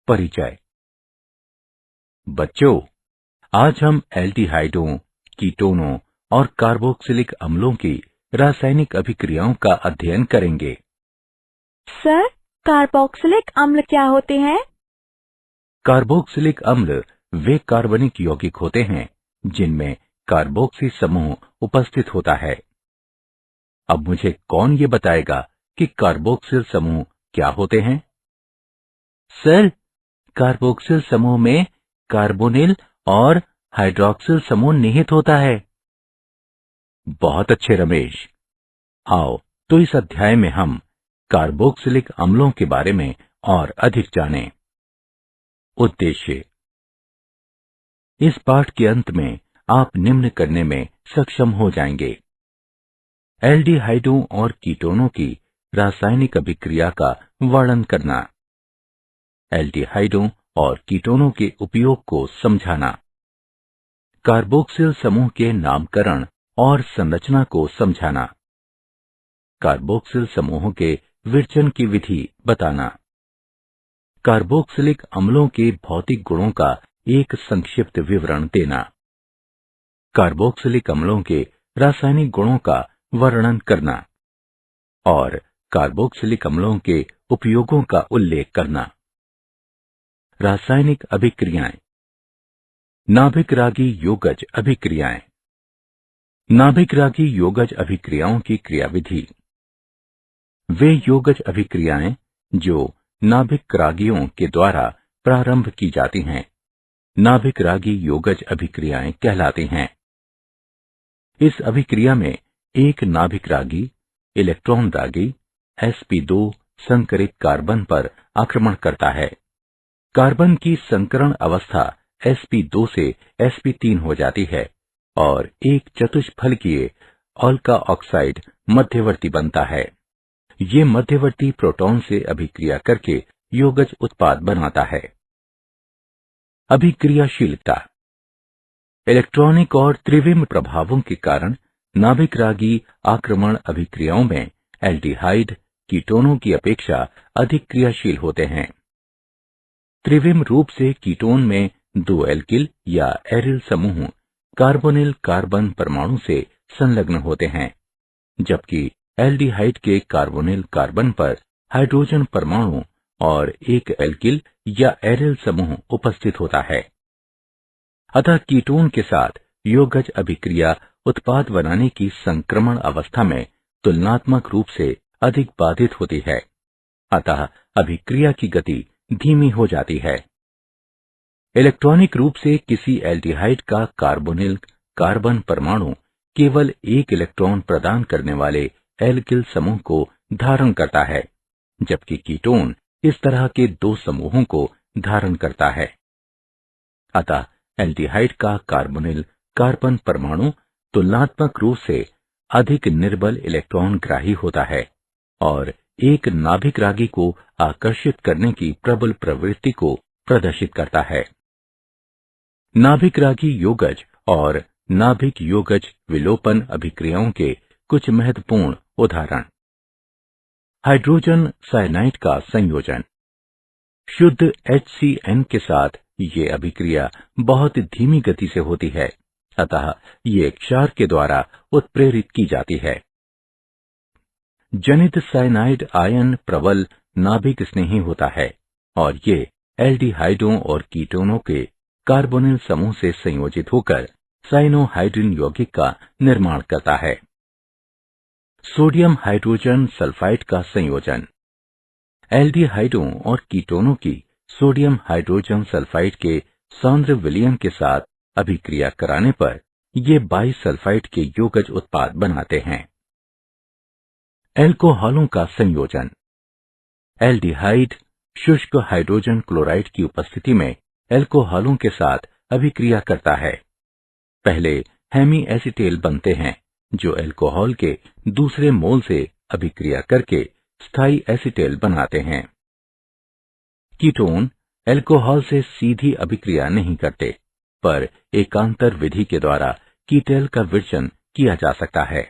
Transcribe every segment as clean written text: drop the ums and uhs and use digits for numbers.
परिचय। बच्चों, आज हम एल्डिहाइडों, कीटोनों और कार्बोक्सिलिक अम्लों की रासायनिक अभिक्रियाओं का अध्ययन करेंगे। सर, कार्बोक्सिलिक अम्ल क्या होते हैं? कार्बोक्सिलिक अम्ल वे कार्बनिक यौगिक होते हैं जिनमें कार्बोक्सी समूह उपस्थित होता है। अब मुझे कौन ये बताएगा कि कार्बोक्सिल समूह क्या होते हैं? सर, कार्बोक्सिल समूह में कार्बोनिल और हाइड्रॉक्सिल समूह निहित होता है। बहुत अच्छे रमेश। आओ तो इस अध्याय में हम कार्बोक्सिलिक अम्लों के बारे में और अधिक जानें। उद्देश्य। इस पाठ के अंत में आप निम्न करने में सक्षम हो जाएंगे। एल्डिहाइडों और कीटोनों की रासायनिक अभिक्रिया का वर्णन करना, एल्डिहाइडों और कीटोनों के उपयोग को समझाना, कार्बोक्सिल समूह के नामकरण और संरचना को समझाना, कार्बोक्सिल समूहों के विरचन की विधि बताना, कार्बोक्सिलिक अम्लों के भौतिक गुणों का एक संक्षिप्त विवरण देना, कार्बोक्सिलिक अम्लों के रासायनिक गुणों का वर्णन करना और कार्बोक्सिलिक अम्लों के उपयोगों का उल्लेख करना। रासायनिक अभिक्रियाएं। नाभिक रागी योगज अभिक्रियाएं। नाभिक रागी योगज अभिक्रियाओं की क्रियाविधि। वे योगज अभिक्रियाएं जो नाभिक रागियों के द्वारा प्रारंभ की जाती हैं, नाभिक रागी योगज अभिक्रियाएं कहलाती हैं। इस अभिक्रिया में एक नाभिक रागी इलेक्ट्रॉन रागी sp2 संकरित कार्बन पर आक्रमण करता है। कार्बन की संकरण अवस्था sp2 से sp3 हो जाती है और एक चतुष्फलकीय ऑल्का ऑक्साइड मध्यवर्ती बनता है। ये मध्यवर्ती प्रोटॉन से अभिक्रिया करके योगज उत्पाद बनाता है। अभिक्रियाशीलता। इलेक्ट्रॉनिक और त्रिविम प्रभावों के कारण नाभिक रागी आक्रमण अभिक्रियाओं में एल्डिहाइड कीटोनों की अपेक्षा अधिक क्रियाशील होते हैं। त्रिविम रूप से कीटोन में दो एल्किल या एरिल समूह कार्बोनिल कार्बन परमाणु से संलग्न होते हैं, जबकि एल्डिहाइड के कार्बोनिल कार्बन पर हाइड्रोजन परमाणु और एक एल्किल या एरिल समूह उपस्थित होता है। अतः कीटोन के साथ योगज अभिक्रिया उत्पाद बनाने की संक्रमण अवस्था में तुलनात्मक रूप से अधिक बाधित होती है, अतः अभिक्रिया की गति धीमी हो जाती है। इलेक्ट्रॉनिक रूप से किसी एल्डिहाइड का कार्बोनिल कार्बन परमाणु केवल एक इलेक्ट्रॉन प्रदान करने वाले एल्किल समूह को धारण करता है, जबकि कीटोन इस तरह के दो समूहों को धारण करता है। अतः एल्डिहाइड का कार्बोनिल कार्बन परमाणु तुलनात्मक रूप से अधिक निर्बल इलेक्ट्रॉन ग्राही होता है और एक नाभिक रागी को आकर्षित करने की प्रबल प्रवृत्ति को प्रदर्शित करता है। नाभिक रागी योगज और नाभिक योगज विलोपन अभिक्रियाओं के कुछ महत्वपूर्ण उदाहरण। हाइड्रोजन साइनाइड का संयोजन। शुद्ध HCN के साथ ये अभिक्रिया बहुत धीमी गति से होती है, अतः ये क्षार के द्वारा उत्प्रेरित की जाती है। जनित साइनाइड आयन प्रबल नाभिक स्नेही होता है और ये एल्डिहाइडों और कीटोनों के कार्बोनिल समूह से संयोजित होकर साइनोहाइड्रिन यौगिक का निर्माण करता है। सोडियम हाइड्रोजन सल्फाइड का संयोजन। एल्डिहाइडों और कीटोनों की सोडियम हाइड्रोजन सल्फाइड के सांद्र विलयन के साथ अभिक्रिया कराने पर ये बाइसल्फाइड के योगज उत्पाद बनाते हैं। एल्कोहलों का संयोजन। एल्डिहाइड शुष्क हाइड्रोजन क्लोराइड की उपस्थिति में एल्कोहलों के साथ अभिक्रिया करता है। पहले हेमी एसिटेल बनते हैं जो एल्कोहल के दूसरे मोल से अभिक्रिया करके स्थायी एसिटेल बनाते हैं। कीटोन एल्कोहल से सीधी अभिक्रिया नहीं करते, पर एकांतर विधि के द्वारा कीटेल का विरचन किया जा सकता है।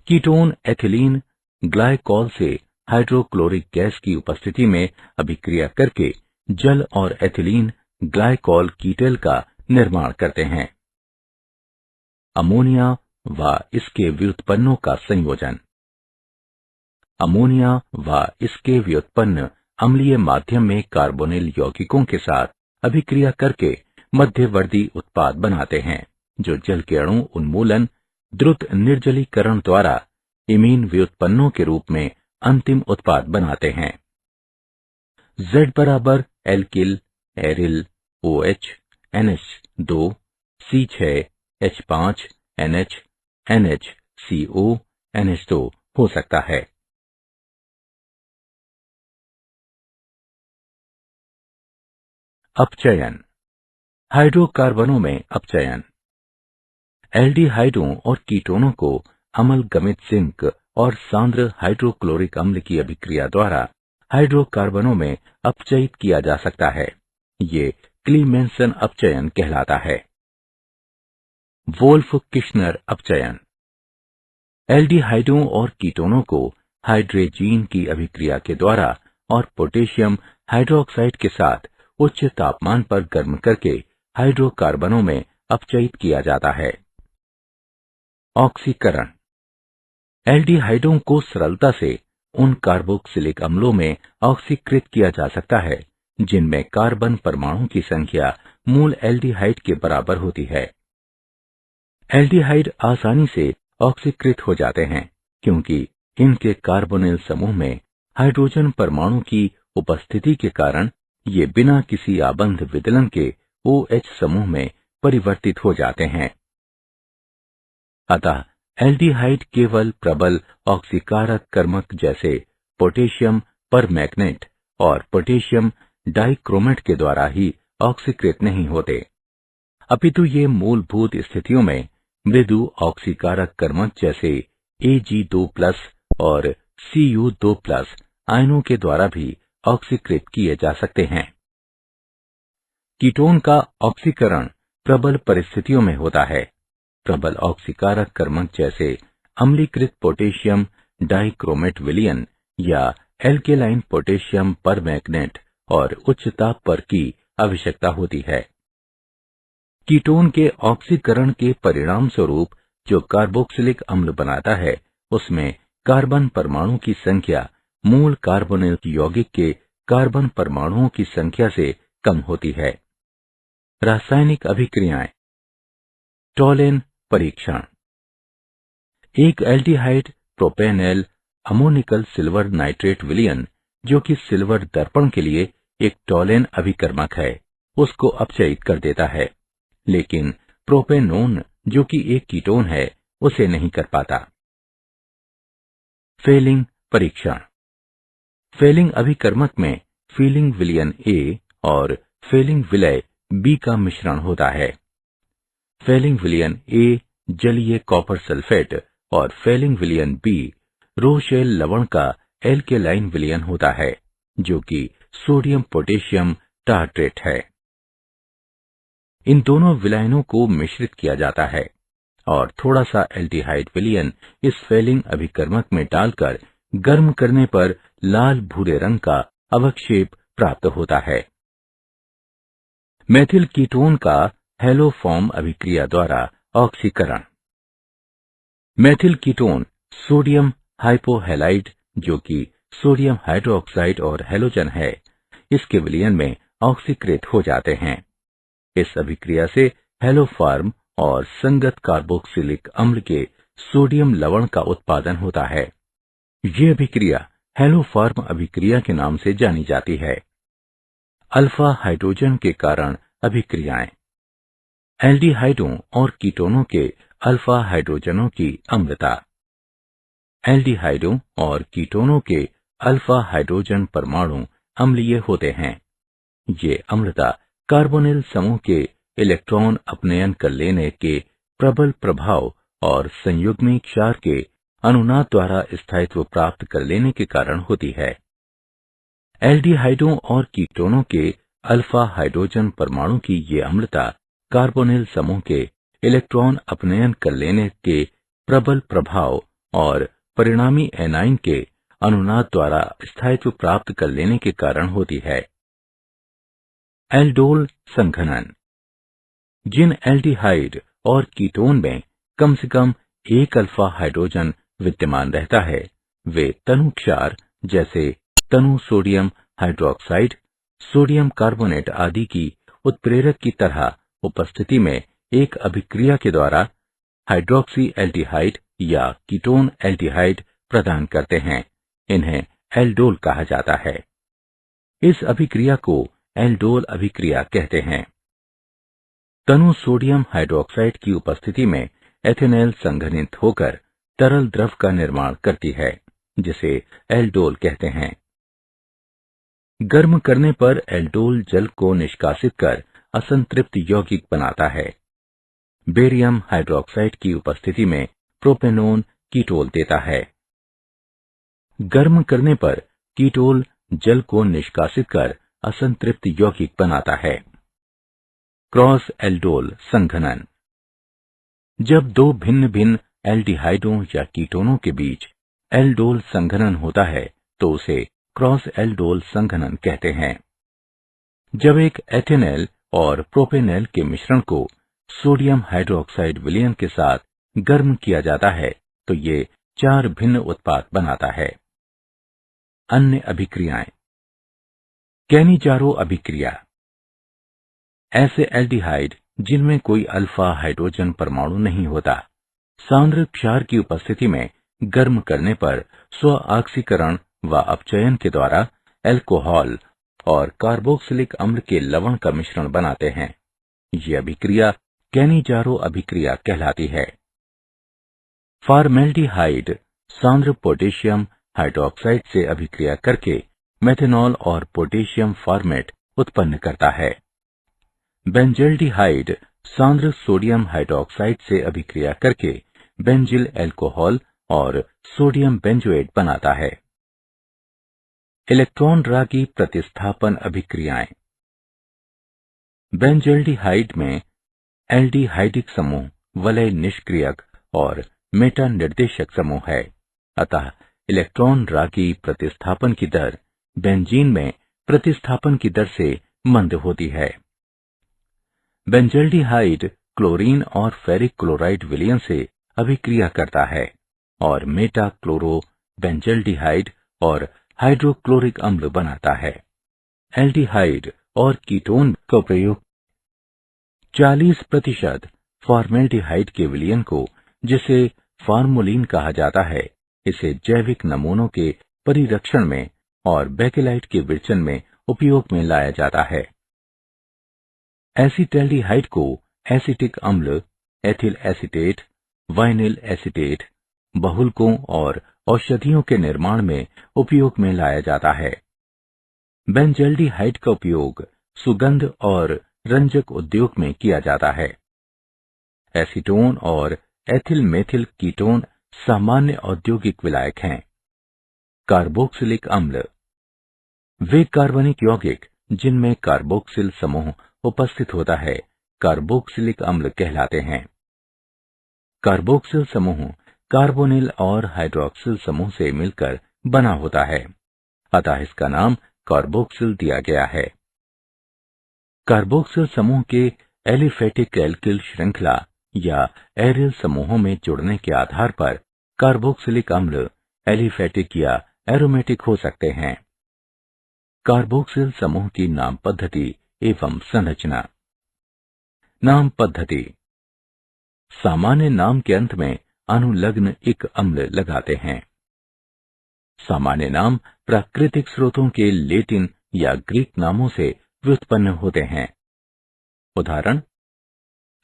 कीटोन एथिलीन ग्लाइकॉल से हाइड्रोक्लोरिक गैस की उपस्थिति में अभिक्रिया करके जल और एथिलीन ग्लाइकॉल कीटल का निर्माण करते हैं। अमोनिया व इसके व्युत्पन्नों का संयोजन। अमोनिया व इसके व्युत्पन्न अम्लीय माध्यम में कार्बोनिल यौगिकों के साथ अभिक्रिया करके मध्यवर्ती उत्पाद बनाते हैं, जो जल के अणु उन्मूलन द्रुत निर्जलीकरण द्वारा इमीन व्युत्पन्नों के रूप में अंतिम उत्पाद बनाते हैं। Z बराबर alkyl aryl OH NH2 C6 H5 NH NH CO NH2 हो सकता है। अपचयन। हाइड्रोकार्बनों में अपचयन। एल्डिहाइडों और कीटोनों को अम्ल गमित जिंक और सांद्र हाइड्रोक्लोरिक अम्ल की अभिक्रिया द्वारा हाइड्रोकार्बनों में अपचयित किया जा सकता है। ये क्लीमेंसन अपचयन कहलाता है। Wolff Kishner अपचयन। एल्डिहाइडों और कीटोनों को हाइड्रेजीन की अभिक्रिया के द्वारा और पोटेशियम हाइड्रोक्साइड के साथ उच्च तापमान पर गर्म करके हाइड्रोकार्बनों में अपचयित किया जाता है। ऑक्सीकरण। एल्डिहाइडों को सरलता से उन कार्बोक्सिलिक अम्लों में ऑक्सीकृत किया जा सकता है जिनमें कार्बन परमाणु की संख्या मूल एल्डिहाइड के बराबर होती है। एल्डिहाइड आसानी से ऑक्सीकृत हो जाते हैं क्योंकि इनके कार्बोनिल समूह में हाइड्रोजन परमाणु की उपस्थिति के कारण ये बिना किसी आबंध विदलन के OH समूह में परिवर्तित हो जाते हैं। अतः एल्डिहाइड केवल प्रबल ऑक्सीकारक कर्मक जैसे पोटेशियम परमैंगनेट और पोटेशियम डाइक्रोमेट के द्वारा ही ऑक्सीकृत नहीं होते, अपितु ये मूलभूत स्थितियों में मृदु ऑक्सीकारक कर्मक जैसे Ag2+ और Cu2+ आयनों के द्वारा भी ऑक्सीकृत किए जा सकते हैं। कीटोन का ऑक्सीकरण प्रबल परिस्थितियों में होता है। प्रबल ऑक्सीकारक कर्मक जैसे अम्लीकृत पोटेशियम डाइक्रोमेट विलयन या एल्केलाइन पोटेशियम परमैंगनेट और उच्च ताप पर की आवश्यकता होती है। कीटोन के ऑक्सीकरण के परिणाम स्वरूप जो कार्बोक्सिलिक अम्ल बनाता है उसमें कार्बन परमाणु की संख्या मूल कार्बोनिल यौगिक के कार्बन परमाणुओं की संख्या से कम होती है। रासायनिक अभिक्रियाएं। टोलेन परीक्षण। एक aldehyde propanol ammoniacal silver nitrate विलयन जो कि सिल्वर दर्पण के लिए एक टोलेन अभिकर्मक है, उसको अपचयित कर देता है, लेकिन प्रोपेनोन जो कि एक कीटोन है उसे नहीं कर पाता। फेलिंग परीक्षण। फेलिंग अभिकर्मक में फीलिंग विलयन A और फेलिंग विलय B का मिश्रण होता है। फेलिंग विलयन A जलीय कॉपर सल्फेट और फेलिंग विलयन B रोशेल लवण का एल्केलाइन विलयन होता है जो कि सोडियम पोटेशियम टार्ट्रेट है। इन दोनों विलयनों को मिश्रित किया जाता है और थोड़ा सा एल्डिहाइड विलयन इस फेलिंग अभिकर्मक में डालकर गर्म करने पर लाल भूरे रंग का अवक्षेप प्राप्त होता है। मेथिल कीटोन का हेलोफॉर्म अभिक्रिया द्वारा ऑक्सीकरण। मेथिल कीटोन सोडियम हाइपोहैलाइड जो कि सोडियम हाइड्रोक्साइड और हैलोजन है, इसके विलयन में ऑक्सीकृत हो जाते हैं। इस अभिक्रिया से हेलोफॉर्म और संगत कार्बोक्सिलिक अम्ल के सोडियम लवण का उत्पादन होता है। ये अभिक्रिया हेलोफॉर्म अभिक्रिया के नाम से जानी जाती है। अल्फा हाइड्रोजन के कारण अभिक्रियाएं। एल्डिहाइडों और कीटोनों के अल्फा हाइड्रोजनों की अम्लता। एल्डिहाइडों और कीटोनों के अल्फा हाइड्रोजन परमाणु अम्लीय होते हैं। ये अम्लता कार्बोनिल समूह के इलेक्ट्रॉन अपनयन कर लेने के प्रबल प्रभाव और संयुग्मी क्षार के अनुनाद द्वारा स्थायित्व प्राप्त कर लेने के कारण होती है। एल्डिहाइडों और कीटोनों के अल्फा हाइड्रोजन परमाणु की ये अम्लता कार्बोनिल समूह के इलेक्ट्रॉन अपनयन कर लेने के प्रबल प्रभाव और परिणामी एनाइन के अनुनाद द्वारा स्थायित्व प्राप्त कर लेने के कारण होती है। एल्डोल संघनन। जिन एल्डिहाइड और कीटोन में कम से कम एक अल्फा हाइड्रोजन विद्यमान रहता है, वे तनु क्षार जैसे तनु सोडियम हाइड्रोक्साइड, सोडियम कार्बोनेट आदि की उत्प्रेरक की तरह उपस्थिति में एक अभिक्रिया के द्वारा हाइड्रोक्सी एल्डिहाइड या कीटोन एल्डिहाइड प्रदान करते हैं। इन्हें एल्डोल कहा जाता है। इस अभिक्रिया को एल्डोल अभिक्रिया कहते हैं। तनु सोडियम हाइड्रोक्साइड की उपस्थिति में एथेनॉल संघनित होकर तरल द्रव का निर्माण करती है, जिसे एल्डोल कहते हैं। गर्म करने पर एल्डोल जल को निष्कासित कर असंतृप्त यौगिक बनाता है। बेरियम हाइड्रोक्साइड की उपस्थिति में प्रोपेनोन कीटोल देता है। गर्म करने पर कीटोल जल को निष्कासित कर असंतृप्त यौगिक बनाता है। क्रॉस एल्डोल संघनन। जब दो भिन्न भिन्न एल्डिहाइडों या कीटोनों के बीच एल्डोल संघनन होता है तो उसे क्रॉस एल्डोल संघनन कहते हैं। जब एक एथेनॉल और प्रोपेनॉल के मिश्रण को सोडियम हाइड्रोक्साइड विलयन के साथ गर्म किया जाता है तो ये 4 भिन्न उत्पाद बनाता है। अन्य अभिक्रियाएं। कैनिजारो अभिक्रिया। ऐसे एल्डिहाइड जिनमें कोई अल्फा हाइड्रोजन परमाणु नहीं होता, सांद्र क्षार की उपस्थिति में गर्म करने पर स्व ऑक्सीकरण व अपचयन के द्वारा अल्कोहल और कार्बोक्सिलिक अम्ल के लवण का मिश्रण बनाते हैं। ये अभिक्रिया कैनिजारो अभिक्रिया कहलाती है। फॉर्मेल्डिहाइड सांद्र पोटेशियम हाइड्रोक्साइड से अभिक्रिया करके मेथनॉल और पोटेशियम फॉर्मेट उत्पन्न करता है। बेंजल्डिहाइड सांद्र सोडियम हाइड्रोक्साइड से अभिक्रिया करके बेंजिल अल्कोहल और सोडियम बेंजोएट बनाता है। इलेक्ट्रॉन रागी प्रतिस्थापन अभिक्रियाएं। बेंजल्डिहाइड में एल्डिहाइडिक समूह वलय निष्क्रियक और मेटा निर्देशक समूह है, अतः इलेक्ट्रॉन रागी प्रतिस्थापन की दर बेंजीन में प्रतिस्थापन की दर से मंद होती है। बेंजल्डिहाइड क्लोरीन और फेरिक क्लोराइड विलयन से अभिक्रिया करता है और मेटा क्लोरो बेंजल्डिहाइड और हाइड्रोक्लोरिक अम्ल बनाता है। एल्डिहाइड और कीटोन का प्रयोग 40% फॉर्मेल्डिहाइड के विलयन को, जिसे फॉर्मुलिन कहा जाता है, इसे जैविक नमूनों के परिरक्षण में और बेकेलाइट के विरचन में उपयोग में लाया जाता है। एसिटैल्डिहाइड को एसिटिक अम्ल, एथिल एसीटेट, वाइनिल एसीटेट, बहुलकों और औषधियों के निर्माण में उपयोग में लाया जाता है। बेंजल्डिहाइड का उपयोग सुगंध और रंजक उद्योग में किया जाता है। एसीटोन और एथिल मेथिल कीटोन सामान्य औद्योगिक विलायक हैं। कार्बोक्सिलिक अम्ल वे कार्बनिक यौगिक जिनमें कार्बोक्सिल समूह उपस्थित होता है कार्बोक्सिलिक अम्ल कहलाते हैं। कार्बोक्सिल समूह कार्बोनिल और हाइड्रोक्सिल समूह से मिलकर बना होता है, अतः इसका नाम कार्बोक्सिल दिया गया है। कार्बोक्सिल समूह के एलिफेटिक एल्किल श्रृंखला या एरिल समूहों में जुड़ने के आधार पर कार्बोक्सिलिक अम्ल एलिफेटिक या एरोमेटिक हो सकते हैं। कार्बोक्सिल समूह की नाम पद्धति एवं संरचना। नाम पद्धति। सामान्य नाम के अंत में अनुलग्न इक अम्ल लगाते हैं। सामान्य नाम प्राकृतिक स्रोतों के लैटिन या ग्रीक नामों से व्युत्पन्न होते हैं। उदाहरण,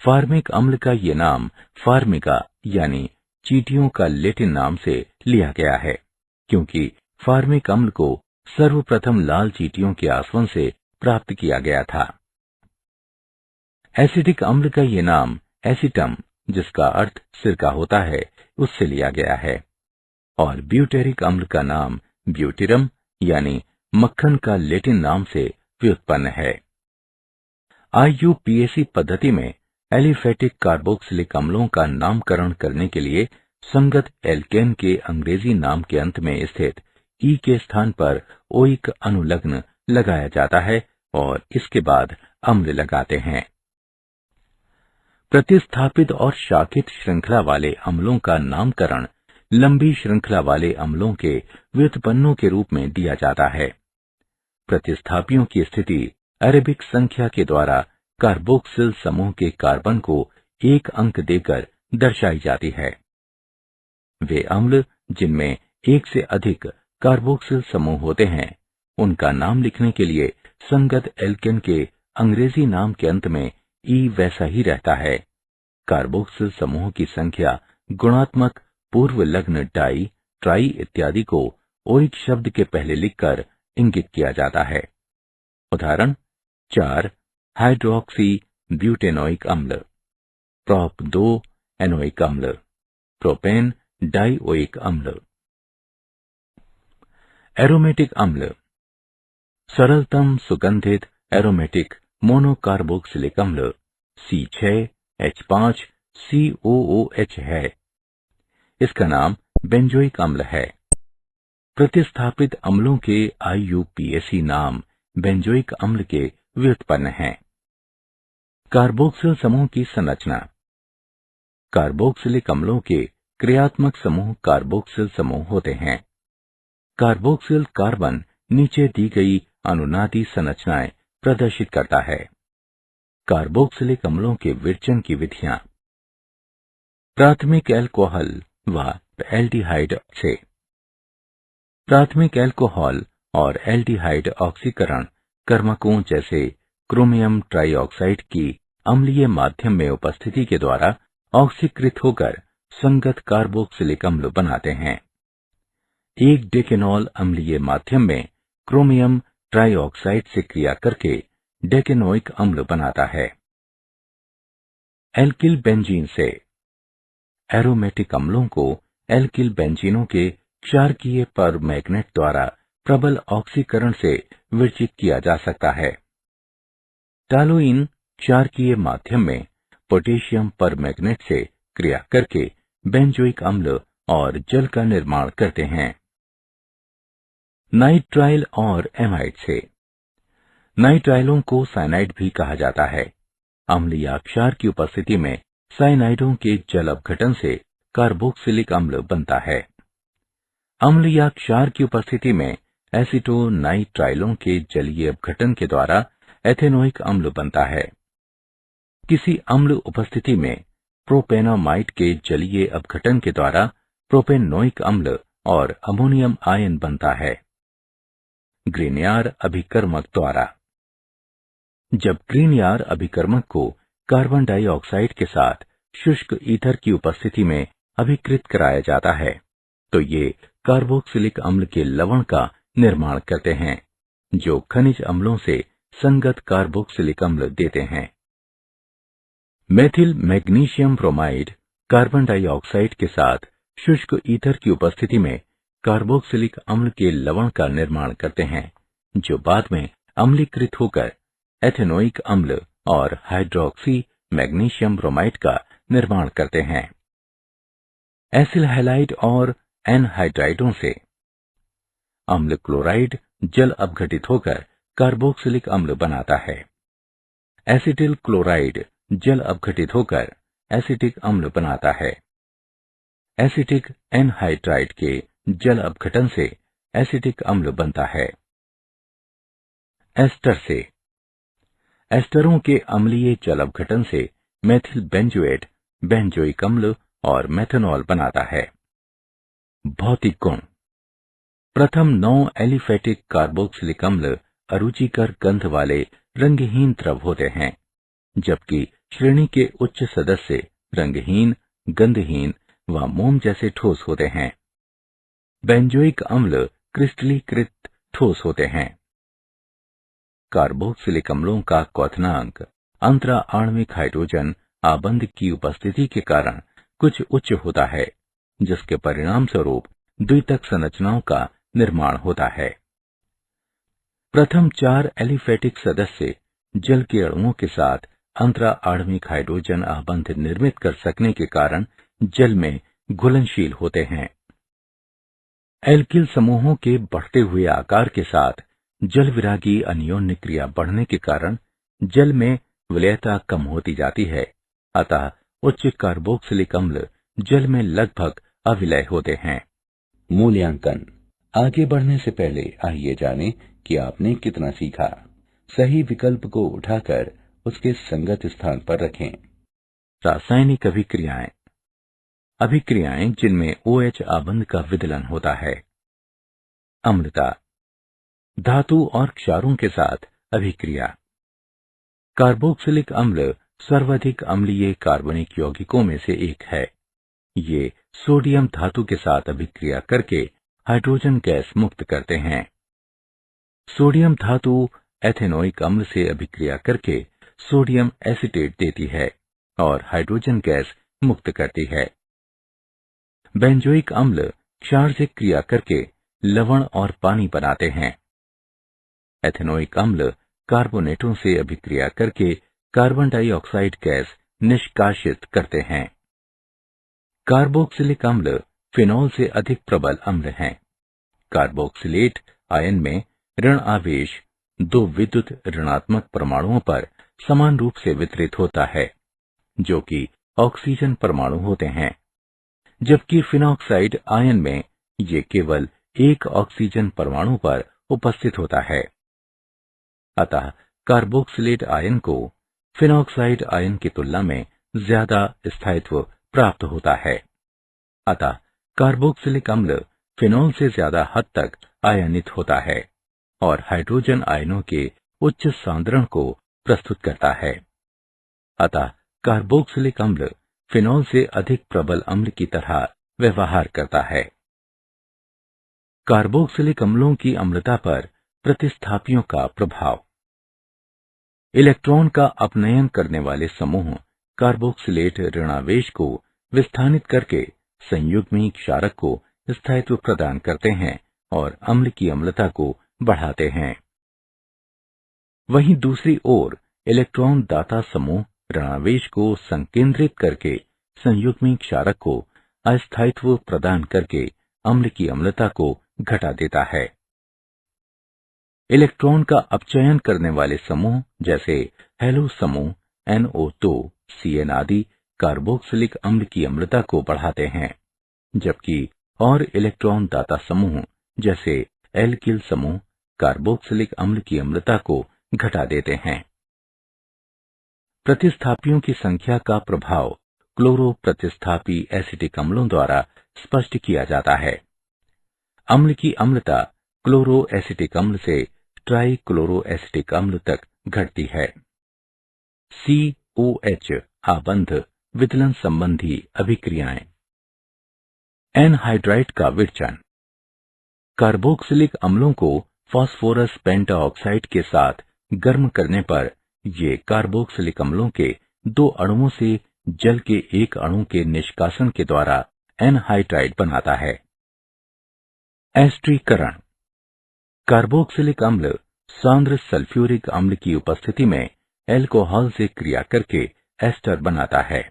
फार्मिक अम्ल का ये नाम फार्मिका यानी चींटियों का लैटिन नाम से लिया गया है, क्योंकि फार्मिक अम्ल को सर्वप्रथम लाल चींटियों के आसवन से प्राप्त किया गया था। एसिडिक अम्ल का ये नाम एसिटम, जिसका अर्थ सिरका होता है, उससे लिया गया है, और ब्यूटेरिक अम्ल का नाम ब्यूटिरम यानी मक्खन का लैटिन नाम से व्युत्पन्न है। IUPAC पद्धति में एलिफेटिक कार्बोक्सिलिक अम्लों का नामकरण करने के लिए संगत एल्केन के अंग्रेजी नाम के अंत में स्थित ई के स्थान पर ओइक अनुलग्न लगाया जाता है और इसके बाद अम्ल लगाते हैं। प्रतिस्थापित और शाखित श्रृंखला वाले अम्लों का नामकरण लंबी श्रृंखला वाले अम्लों के व्युत्पन्नों के रूप में दिया जाता है। प्रतिस्थापियों की स्थिति अरेबिक संख्या के द्वारा कार्बोक्सिल समूह के कार्बन को एक अंक देकर दर्शाई जाती है। वे अम्ल जिनमें एक से अधिक कार्बोक्सिल समूह होते हैं, उनका नाम लिखने के लिए संगत एल्केन के अंग्रेजी नाम के अंत में ई वैसा ही रहता है। कार्बोक्सिल समूह की संख्या गुणात्मक पूर्व लग्न डाई, ट्राई इत्यादि को ओरिक शब्द के पहले लिखकर इंगित किया जाता है। उदाहरण 4 हाइड्रोक्सी ब्यूटेनोइक अम्ल, प्रोप 2 एनोइक अम्ल, प्रोपेन डाइओइक अम्ल। एरोमेटिक अम्ल सरलतम सुगंधित एरोमेटिक मोनोकार्बोक्सिलिक अम्ल C6H5COOH है। इसका नाम बेंजोइक अम्ल है। प्रतिस्थापित अम्लों के IUPAC नाम बेंजोइक अम्ल के व्युत्पन्न हैं। कार्बोक्सिल समूह की संरचना। कार्बोक्सिलिक अम्लों के क्रियात्मक समूह कार्बोक्सिल समूह होते हैं। कार्बोक्सिल कार्बन नीचे दी गई अनुनादी संरचनाएं प्रदर्शित करता है। कार्बोक्सिलिक अम्लों के विरचन की विधियां। प्राथमिक एल्कोहल व एल्डिहाइड से प्राथमिक एल्कोहल और एल्डिहाइड ऑक्सीकरण कर्मकों जैसे क्रोमियम ट्राइऑक्साइड की अम्लीय माध्यम में उपस्थिति के द्वारा ऑक्सीकृत होकर संगत कार्बोक्सिलिक अम्ल बनाते हैं। एक डेकेनॉल अम्लीय माध्यम में क्रोमियम ट्राइऑक्साइड से क्रिया करके डेकेनोइक अम्ल बनाता है। एल्किल बेंजीन से एरोमेटिक अम्लों को एल्किल बेंजीनों के क्षारकीय परमैग्नेट द्वारा प्रबल ऑक्सीकरण से विरचित किया जा सकता है। टालोइन क्षारकीय माध्यम में पोटेशियम परमैग्नेट से क्रिया करके बेंजोइक अम्ल और जल का निर्माण करते हैं। नाइट्राइल और एमाइड से नाइट्राइलों को साइनाइड भी कहा जाता है। अम्ल या क्षार की उपस्थिति में साइनाइडों के जल अपघटन से कार्बोक्सिलिक अम्ल बनता है। अम्ल या क्षार की उपस्थिति में एसिटोनाइट्राइलों के जलीय अपघटन के द्वारा एथेनोइक अम्ल बनता है। किसी अम्ल उपस्थिति में प्रोपेनामाइड के जलीय अपघटन के द्वारा प्रोपेनोइक अम्ल और अमोनियम आयन बनता है। ग्रीनयार अभिकर्मक द्वारा जब ग्रीनयार अभिकर्मक को कार्बन डाइऑक्साइड के साथ शुष्क ईथर की उपस्थिति में अभिकृत कराया जाता है, तो ये कार्बोक्सिलिक अम्ल के लवण का निर्माण करते हैं, जो खनिज अम्लों से संगत कार्बोक्सिलिक अम्ल देते हैं। Methyl magnesium bromide carbon dioxide के साथ शुष्क ईथर की उपस्थिति में कार्बोक्सिलिक अम्ल के लवण का निर्माण करते हैं, जो बाद में अम्लीकृत होकर एथेनोइक अम्ल और हाइड्रोक्सी मैग्नीशियम ब्रोमाइड का निर्माण करते हैं। एसिल हैलाइड और एनहाइड्राइडों से अम्ल क्लोराइड जल अपघटित होकर कार्बोक्सिलिक अम्ल बनाता है। एसिटिल क्लोराइड जल अपघटित होकर एसिटिक अम्ल बनाता है। एसिटिक एनहाइड्राइड के जल अपघटन से एसिटिक अम्ल बनता है। एस्टर से एस्टरों के अम्लीय जल अपघटन से मेथिल बेंजोएट बेंजोइक अम्ल और मेथनॉल बनाता है। भौतिक गुण। प्रथम 9 एलिफेटिक कार्बोक्सिलिक अम्ल अरुचिकर गंध वाले रंगहीन द्रव होते हैं, जबकि श्रेणी के उच्च सदस्य रंगहीन, गंधहीन व मोम जैसे ठोस होते हैं। बेंजोइक अम्ल क्रिस्टलीकृत ठोस होते हैं। कार्बोक्सिलिक अम्लों का क्वथनांक अंतरा आणविक हाइड्रोजन आबंध की उपस्थिति के कारण कुछ उच्च होता है, जिसके परिणाम स्वरूप द्वितक संरचनाओं का निर्माण होता है। प्रथम 4 एलिफेटिक सदस्य जल के अणुओं के साथ अंतरा आणविक हाइड्रोजन आबंध निर्मित कर सकने के कारण जल में घुलनशील होते हैं। एल्किल समूहों के बढ़ते हुए आकार के साथ जल विरागी अन्योन्य क्रिया बढ़ने के कारण जल में विलयता कम होती जाती है, अतः उच्च कार्बोक्सिलिक अम्ल जल में लगभग अविलय होते हैं। मूल्यांकन। आगे बढ़ने से पहले आइए जानें कि आपने कितना सीखा। सही विकल्प को उठाकर उसके संगत स्थान पर रखें। रासायनिक अभिक्रियाएं। अभिक्रियाएं जिनमें OH आबंध का विदलन होता है। अम्लता। धातु और क्षारों के साथ अभिक्रिया। कार्बोक्सिलिक अम्ल सर्वाधिक अम्लीय कार्बनिक यौगिकों में से एक है। ये सोडियम धातु के साथ अभिक्रिया करके हाइड्रोजन गैस मुक्त करते हैं। सोडियम धातु एथेनोइक अम्ल से अभिक्रिया करके सोडियम एसीटेट देती है और हाइड्रोजन गैस मुक्त करती है। बेंजोइक अम्ल क्षार से क्रिया करके लवण और पानी बनाते हैं। एथेनोइक अम्ल कार्बोनेटों से अभिक्रिया करके कार्बन डाइऑक्साइड गैस निष्कासित करते हैं। कार्बोक्सिलिक अम्ल फिनॉल से अधिक प्रबल अम्ल हैं। कार्बोक्सिलेट आयन में ऋण आवेश 2 विद्युत ऋणात्मक परमाणुओं पर समान रूप से वितरित होता है, जो कि ऑक्सीजन परमाणु होते हैं, जबकि फिनॉक्साइड आयन में ये केवल एक ऑक्सीजन परमाणु पर उपस्थित होता है। अतः कार्बोक्सिलेट आयन को फिनॉक्साइड आयन की तुलना में ज्यादा स्थायित्व प्राप्त होता है। अतः कार्बोक्सिलिक अम्ल फिनॉल से ज्यादा हद तक आयनित होता है और हाइड्रोजन आयनों के उच्च सांद्रण को प्रस्तुत करता है। अतः कार्बोक्सिलिक अम्ल फिनॉल से अधिक प्रबल अम्ल की तरह व्यवहार करता है। कार्बोक्सिलिक अम्लों की अम्लता पर प्रतिस्थापियों का प्रभाव। इलेक्ट्रॉन का अपनयन करने वाले समूह कार्बोक्सिलेट ऋणावेश को विस्थानित करके संयुग्मी क्षारक को स्थायित्व प्रदान करते हैं और अम्ल की अम्लता को बढ़ाते हैं। वहीं दूसरी ओर इलेक्ट्रॉन दाता समूह ऋणावेश को संकेंद्रित करके संयुग्मी क्षारक को अस्थायित्व प्रदान करके अम्ल की अम्लता को घटा देता है। इलेक्ट्रॉन का अपचयन करने वाले समूह जैसे हेलो समूह NO2, CN आदि कार्बोक्सिलिक अम्ल की अम्लता को बढ़ाते हैं, जबकि और इलेक्ट्रॉन दाता समूह जैसे एल्किल समूह कार्बोक्सिलिक अम्ल की अम्लता को घटा देते हैं। प्रतिस्थापियों की संख्या का प्रभाव क्लोरो प्रतिस्थापी एसिटिक अम्लों द्वारा स्पष्ट किया जाता है। अम्ल की अम्लता क्लोरो एसिटिक अम्ल से ट्राई क्लोरो एसिटिक अम्ल तक घटती है। COH आबंध विदलन संबंधी अभिक्रियाएं। एनहाइड्राइड का विरचन। कार्बोक्सिलिक अम्लों को फास्फोरस पेंटाऑक्साइड के साथ गर्म करने पर ये कार्बोक्सिलिक अम्लों के 2 अणुओं से जल के एक अणु के निष्कासन के द्वारा एनहाइड्राइड बनाता है। एस्ट्रीकरण। कार्बोक्सिलिक अम्ल सांद्र सल्फ्यूरिक अम्ल की उपस्थिति में एल्कोहल से क्रिया करके एस्टर बनाता है।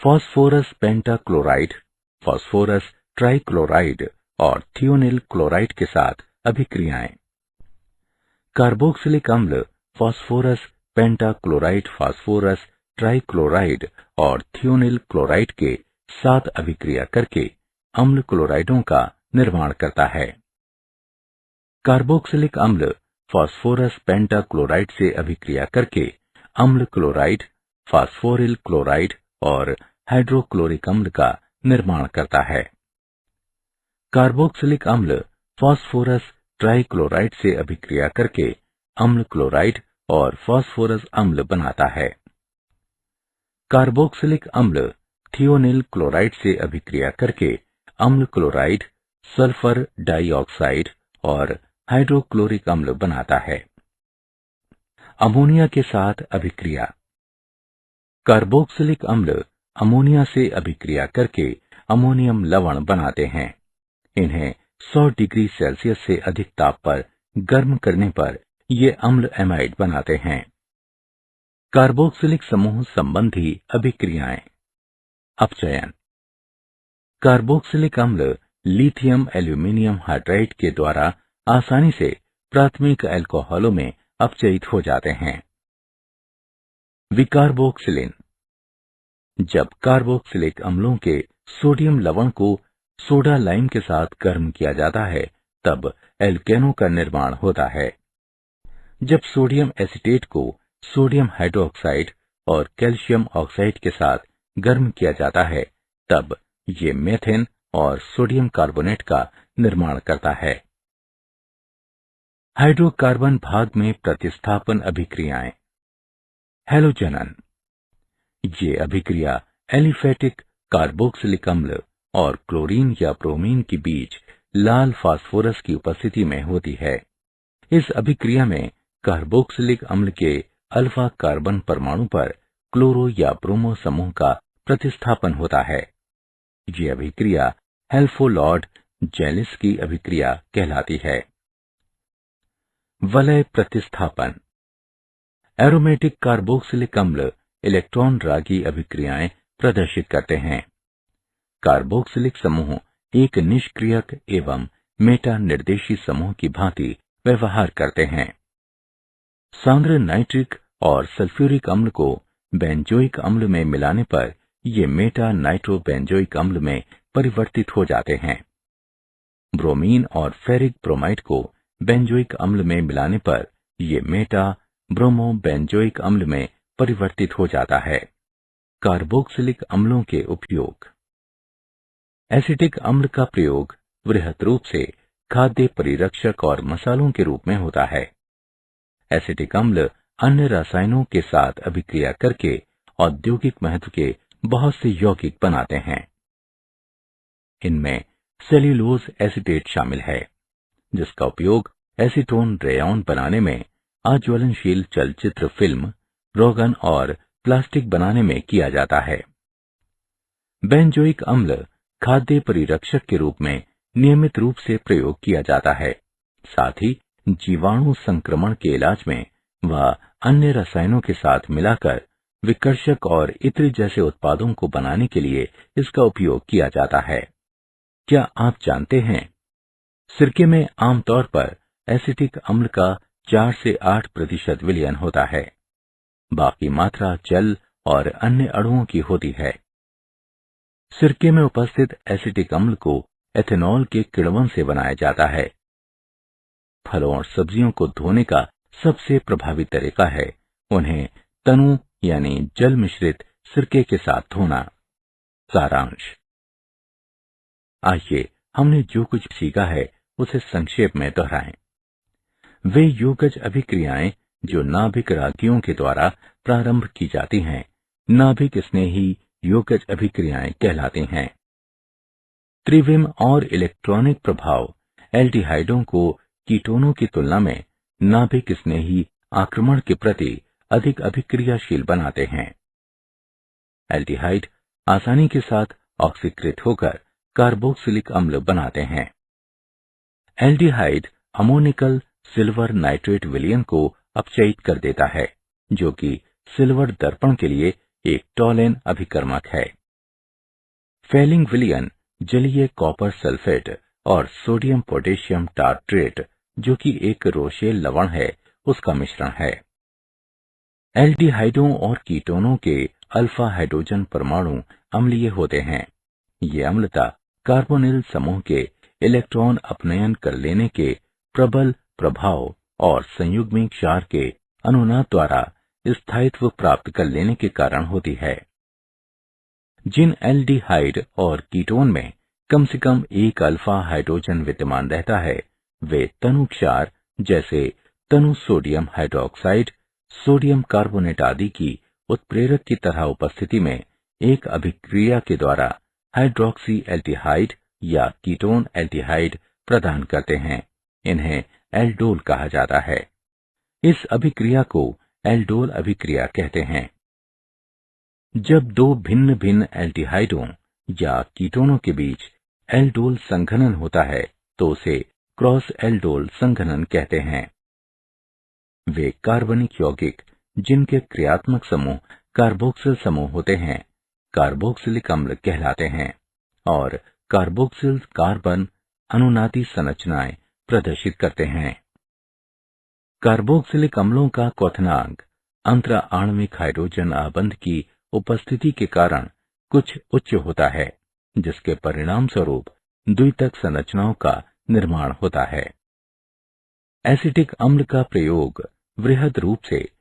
फास्फोरस पेंटाक्लोराइड, फास्फोरस ट्राइक्लोराइड और थियोनिल क्लोराइड के साथ अभिक्रियाएं। कार्बोक्सिलिक अम्ल फास्फोरस पेंटाक्लोराइड, फास्फोरस ट्राइक्लोराइड और थियोनिल क्लोराइड के साथ अभिक्रिया करके अम्ल क्लोराइडों का निर्माण करता है। कार्बोक्सिलिक अम्ल फास्फोरस पेंटाक्लोराइड से अभिक्रिया करके अम्ल क्लोराइड, फास्फोरिल क्लोराइड और हाइड्रोक्लोरिक अम्ल का निर्माण करता है। कार्बोक्सिलिक अम्ल फास्फोरस ट्राइक्लोराइड से अभिक्रिया करके अम्ल क्लोराइड और फास्फोरस अम्ल बनाता है। कार्बोक्सिलिक अम्ल थियोनिल क्लोराइड से अभिक्रिया करके अम्ल क्लोराइड, सल्फर डाइऑक्साइड और हाइड्रोक्लोरिक अम्ल बनाता है। अमोनिया के साथ अभिक्रिया। कार्बोक्सिलिक अम्ल अमोनिया से अभिक्रिया करके अमोनियम लवण बनाते हैं। इन्हें 100 डिग्री सेल्सियस से अधिक ताप पर गर्म करने पर ये अम्ल एमाइड बनाते हैं। कार्बोक्सिलिक समूह संबंधी अभिक्रियाएं। अपचयन। कार्बोक्सिलिक अम्ल लिथियम एल्यूमिनियम हाइड्राइड के द्वारा आसानी से प्राथमिक अल्कोहलों में अपचयित हो जाते हैं। विकार्बोक्सिलिन। जब कार्बोक्सिलिक अम्लों के सोडियम लवण को सोडा लाइम के साथ गर्म किया जाता है तब एल्केनों का निर्माण होता है। जब सोडियम एसीटेट को सोडियम हाइड्रोक्साइड और कैल्शियम ऑक्साइड के साथ गर्म किया जाता है तब ये मेथेन और सोडियम कार्बोनेट का निर्माण करता है। हाइड्रोकार्बन भाग में प्रतिस्थापन अभिक्रियाएं। हैलोजनन। ये अभिक्रिया एलिफेटिक कार्बोक्सिलिक अम्ल और क्लोरीन या ब्रोमीन के बीच लाल फास्फोरस की उपस्थिति में होती है। इस अभिक्रिया में कार्बोक्सिलिक अम्ल के अल्फा कार्बन परमाणु पर क्लोरो या ब्रोमो समूह का प्रतिस्थापन होता है। ये अभिक्रिया हेल्फोलॉर्ड जेलिंस्की अभिक्रिया कहलाती है। वलय प्रतिस्थापन। एरोमेटिक कार्बोक्सिलिक अम्ल इलेक्ट्रॉन रागी अभिक्रियाएं प्रदर्शित करते हैं। कार्बोक्सिलिक समूह एक निष्क्रियक एवं मेटा निर्देशी समूह की भांति व्यवहार करते हैं। सांद्र नाइट्रिक और सल्फ्यूरिक अम्ल को बेंजोइक अम्ल में मिलाने पर ये मेटा नाइट्रो बेंजोइक अम्ल में परिवर्तित हो जाते हैं। ब्रोमीन और फेरिक ब्रोमाइड को बेंजोइक अम्ल में मिलाने पर ये मेटा ब्रोमो बेंजोइक अम्ल में परिवर्तित हो जाता है। कार्बोक्सिलिक अम्लों के उपयोग। एसिटिक अम्ल का प्रयोग वृहत रूप से खाद्य परिरक्षक और मसालों के रूप में होता है। एसिटिक अम्ल अन्य रसायनों के साथ अभिक्रिया करके औद्योगिक महत्व के बहुत से यौगिक बनाते हैं। इनमें सेल्यूलोज एसीटेट शामिल है, जिसका उपयोग एसीटोन रेयॉन बनाने में, अज्वलनशील चलचित्र फिल्म, रोगन और प्लास्टिक बनाने में किया जाता है। बेंजोइक अम्ल खाद्य परिरक्षक के रूप में नियमित रूप से प्रयोग किया जाता है। साथ ही जीवाणु संक्रमण के इलाज में व अन्य रसायनों के साथ मिलाकर विकर्षक और इत्र जैसे उत्पादों को बनाने के लिए इसका उपयोग किया जाता है। क्या आप जानते हैं, सिरके में आमतौर पर एसिटिक अम्ल का 4 से 8% विलयन होता है। बाकी मात्रा जल और अन्य अणुओं की होती है। सिरके में उपस्थित एसिटिक अम्ल को एथेनॉल के किण्वन से बनाया जाता है। फलों और सब्जियों को धोने का सबसे प्रभावी तरीका है उन्हें तनु यानी जल मिश्रित सिरके के साथ धोना। सारांश। आइए हमने जो कुछ सीखा है उसे संक्षेप में दोहराएं। वे योगज अभिक्रियाएं जो नाभिक रागियों के द्वारा प्रारंभ की जाती हैं, नाभिक स्नेही योगज अभिक्रियाएं कहलाती हैं। त्रिविम और इलेक्ट्रॉनिक प्रभाव एल्डिहाइडों को कीटोनों की तुलना में नाभिक स्नेही आक्रमण के प्रति अधिक अभिक्रियाशील बनाते हैं। एल्डिहाइड आसानी के साथ ऑक्सीकृत होकर कार्बोक्सिलिक अम्ल बनाते हैं। एल्डिहाइड अमोनिकल सिल्वर नाइट्रेट विलयन को अपचयित कर देता है, जो कि सिल्वर दर्पण के लिए एक टॉलेन अभिकर्मक है। फेलिंग विलयन जलीय कॉपर सल्फेट और सोडियम पोटेशियम टार्ट्रेट, जो कि एक रोशेल लवण है, उसका मिश्रण है। एल्डिहाइडों और कीटोनों के अल्फा हाइड्रोजन परमाणु अम्लीय होते हैं। ये अम्लता कार्बोनिल समूह के इलेक्ट्रॉन अपनयन कर लेने के प्रबल प्रभाव और संयुग्मी क्षार के अनुनाद द्वारा स्थायित्व प्राप्त कर लेने के कारण होती है। जिन एल्डिहाइड और कीटोन में कम से कम एक अल्फा हाइड्रोजन विद्यमान रहता है, वे तनु क्षार जैसे तनु सोडियम हाइड्रोक्साइड, सोडियम कार्बोनेट आदि की उत्प्रेरक की तरह उपस्थिति में एक अभिक्रिया के द्वारा हाइड्रोक्सी एल्डिहाइड या कीटोन एल्डिहाइड प्रदान करते हैं। इन्हें एल्डोल कहा जाता है। इस अभिक्रिया को एल्डोल अभिक्रिया कहते हैं। जब दो भिन्न भिन्न एल्डिहाइडों या कीटोनों के बीच एल्डोल संघनन होता है तो उसे क्रॉस एल्डोल संघनन कहते हैं। वे कार्बनिक यौगिक जिनके क्रियात्मक समूह कार्बोक्सिल समूह होते हैं, कार्बोक्सिलिक अम्ल कहलाते हैं और कार्बोक्सिल कार्बन अनुनादी संरचनाएं प्रदर्शित करते हैं। कार्बोक्सिलिक अम्लों का क्वथनांक अंतरा आणविक हाइड्रोजन आबंध की उपस्थिति के कारण कुछ उच्च होता है, जिसके परिणाम स्वरूप द्वितक संरचनाओं का निर्माण होता है। एसिटिक अम्ल का प्रयोग वृहद रूप से